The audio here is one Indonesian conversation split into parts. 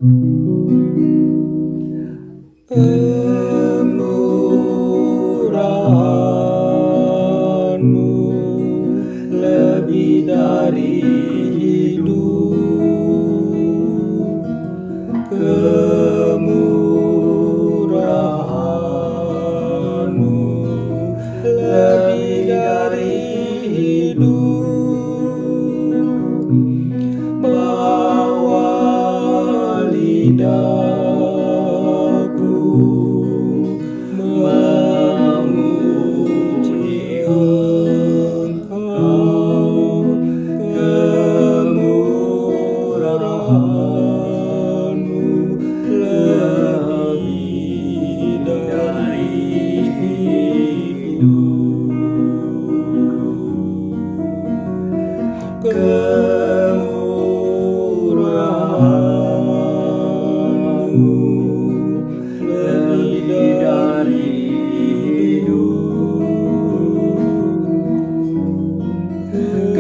Kemurahan-Mu lebih dari hidup. Kemurahan-Mu lebih dari hidup. Bawa lidahku memuji Engkau. Kemurahan-Mu lebih dari hidup. Kemurahan-Mu lebih dari hidup.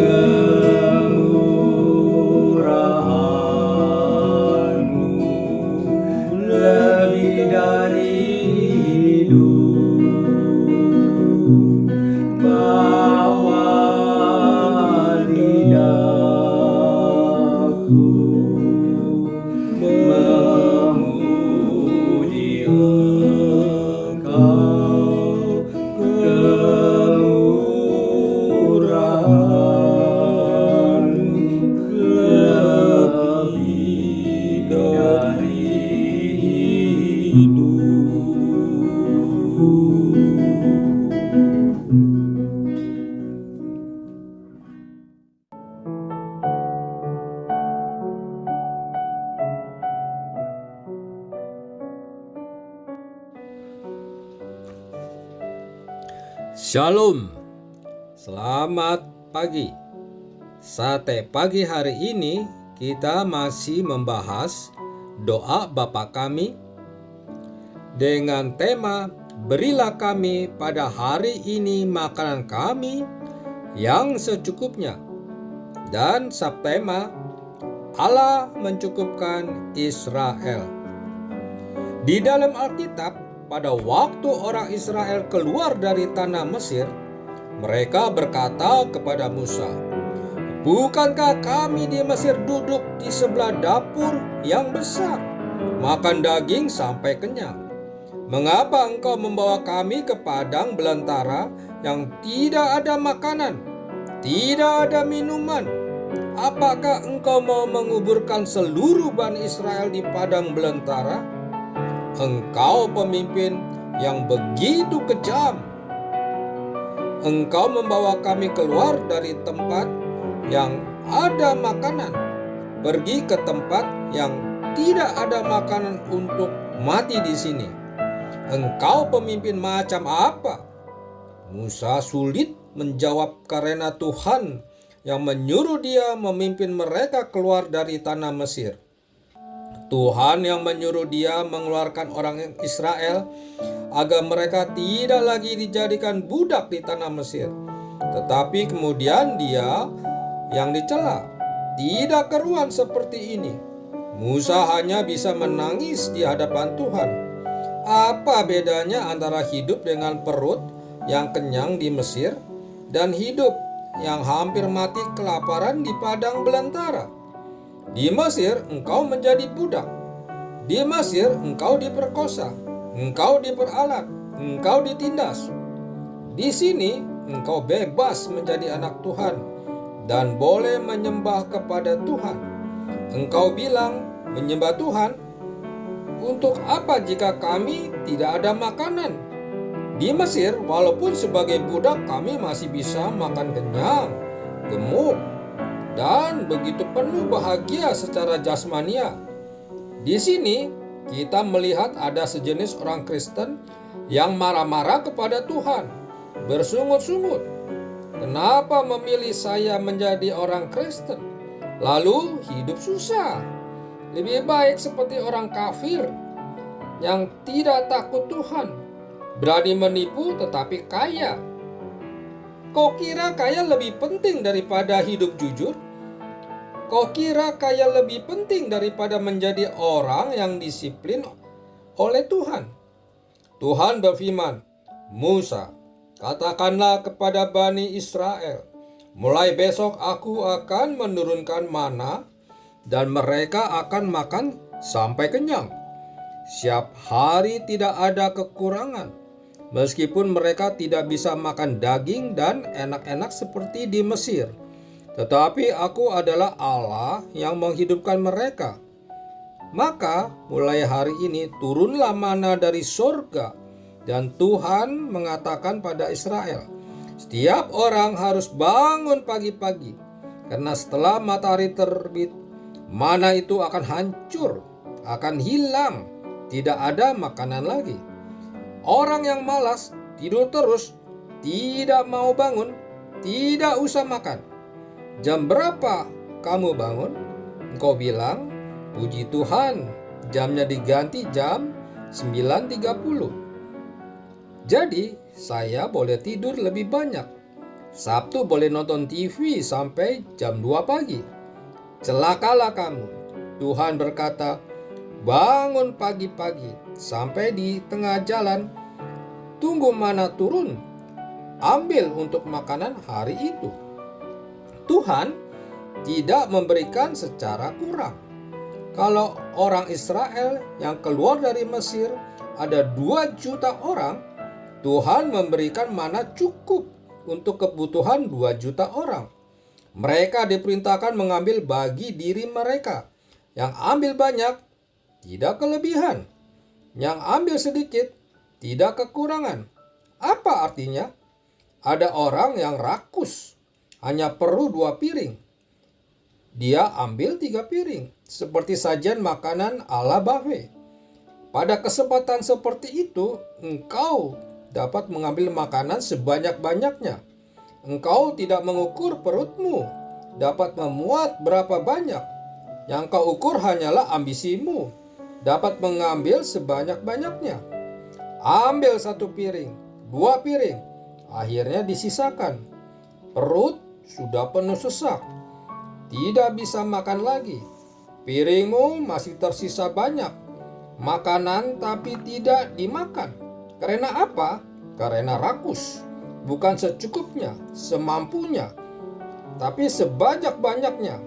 Kemurahan-Mu lebih dari hidup. Bawa lidahku memuji Engkau. Kemurahan-Mu lebih dari hidup. Shalom, selamat pagi. Sate pagi hari ini kita masih membahas doa Bapa kami dengan tema berilah kami pada hari ini makanan kami yang secukupnya, dan subtema Allah mencukupkan Israel. Di dalam Alkitab, pada waktu orang Israel keluar dari tanah Mesir, mereka berkata kepada Musa, "Bukankah kami di Mesir duduk di sebelah dapur yang besar, makan daging sampai kenyang? Mengapa engkau membawa kami ke padang belantara yang tidak ada makanan, tidak ada minuman? Apakah engkau mau menguburkan seluruh Bani Israel di padang belantara? Engkau pemimpin yang begitu kejam. Engkau membawa kami keluar dari tempat yang ada makanan, pergi ke tempat yang tidak ada makanan untuk mati di sini. Engkau pemimpin macam apa?" Musa sulit menjawab karena Tuhan yang menyuruh dia memimpin mereka keluar dari tanah Mesir. Tuhan yang menyuruh dia mengeluarkan orang Israel agar mereka tidak lagi dijadikan budak di tanah Mesir. Tetapi kemudian dia yang dicela. Tidak keruan seperti ini. Musa hanya bisa menangis di hadapan Tuhan. Apa bedanya antara hidup dengan perut yang kenyang di Mesir dan hidup yang hampir mati kelaparan di padang belantara? Di Mesir engkau menjadi budak. Di Mesir engkau diperkosa, engkau diperalat, engkau ditindas. Di sini engkau bebas menjadi anak Tuhan dan boleh menyembah kepada Tuhan. Engkau bilang, menyembah Tuhan, untuk apa jika kami tidak ada makanan? Di Mesir, walaupun sebagai budak kami masih bisa makan kenyang, gemuk, dan begitu penuh bahagia secara jasmania. Di sini kita melihat ada sejenis orang Kristen yang marah-marah kepada Tuhan, bersungut-sungut. Kenapa memilih saya menjadi orang Kristen, lalu hidup susah? Lebih baik seperti orang kafir yang tidak takut Tuhan, berani menipu tetapi kaya. Kau kira kaya lebih penting daripada hidup jujur? Kau kira kaya lebih penting daripada menjadi orang yang disiplin oleh Tuhan? Tuhan berfirman, Musa, katakanlah kepada Bani Israel, mulai besok aku akan menurunkan mana dan mereka akan makan sampai kenyang. Setiap hari tidak ada kekurangan, meskipun mereka tidak bisa makan daging dan enak-enak seperti di Mesir. Tetapi aku adalah Allah yang menghidupkan mereka. Maka mulai hari ini turunlah mana dari sorga, dan Tuhan mengatakan pada Israel, setiap orang harus bangun pagi-pagi, karena setelah matahari terbit, mana itu akan hancur, akan hilang, tidak ada makanan lagi. Orang yang malas tidur terus, tidak mau bangun, tidak usah makan. Jam berapa kamu bangun? Engkau bilang, puji Tuhan, jamnya diganti jam 9.30. Jadi, saya boleh tidur lebih banyak. Sabtu boleh nonton TV sampai jam 2 pagi. Celakalah kamu. Tuhan berkata, bangun pagi-pagi sampai di tengah jalan, tunggu mana turun, ambil untuk makanan hari itu. Tuhan tidak memberikan secara kurang. Kalau orang Israel yang keluar dari Mesir ada 2 juta orang, Tuhan memberikan mana cukup untuk kebutuhan 2 juta orang. Mereka diperintahkan mengambil bagi diri mereka. Yang ambil banyak, tidak kelebihan. Yang ambil sedikit, tidak kekurangan. Apa artinya? Ada orang yang rakus, hanya perlu 2 piring. Dia ambil 3 piring, seperti sajian makanan ala buffet. Pada kesempatan seperti itu, engkau dapat mengambil makanan sebanyak-banyaknya. Engkau tidak mengukur perutmu, dapat memuat berapa banyak. Yang kau ukur hanyalah ambisimu, dapat mengambil sebanyak-banyaknya. Ambil 1 piring, 2 piring, akhirnya disisakan. Perut sudah penuh sesak, tidak bisa makan lagi. Piringmu masih tersisa banyak makanan tapi tidak dimakan. Karena apa? Karena rakus, bukan secukupnya, semampunya, tapi sebanyak-banyaknya.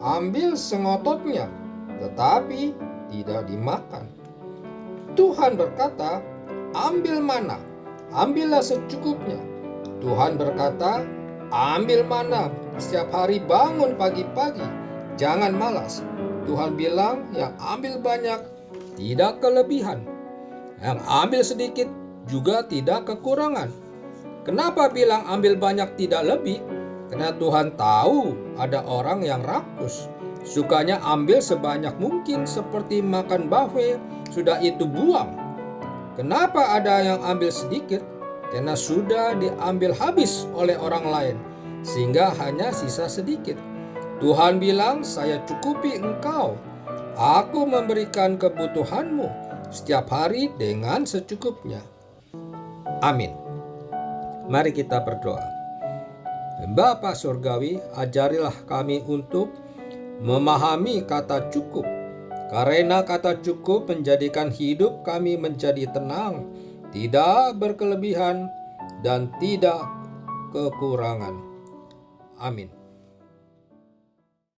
Ambil sengototnya, tetapi tidak dimakan. Tuhan berkata, ambil mana, ambillah secukupnya. Tuhan berkata, ambil mana, setiap hari bangun pagi-pagi, jangan malas. Tuhan bilang, yang ambil banyak, tidak kelebihan. Yang ambil sedikit, juga tidak kekurangan. Kenapa bilang ambil banyak tidak lebih? Karena Tuhan tahu ada orang yang rakus, sukanya ambil sebanyak mungkin seperti makan buffet, sudah itu buang. Kenapa ada yang ambil sedikit? Karena sudah diambil habis oleh orang lain, sehingga hanya sisa sedikit. Tuhan bilang, saya cukupi engkau. Aku memberikan kebutuhanmu setiap hari dengan secukupnya. Amin. Mari kita berdoa. Bapa Surgawi, ajarilah kami untuk memahami kata cukup. Karena kata cukup menjadikan hidup kami menjadi tenang, tidak berkelebihan, dan tidak kekurangan. Amin.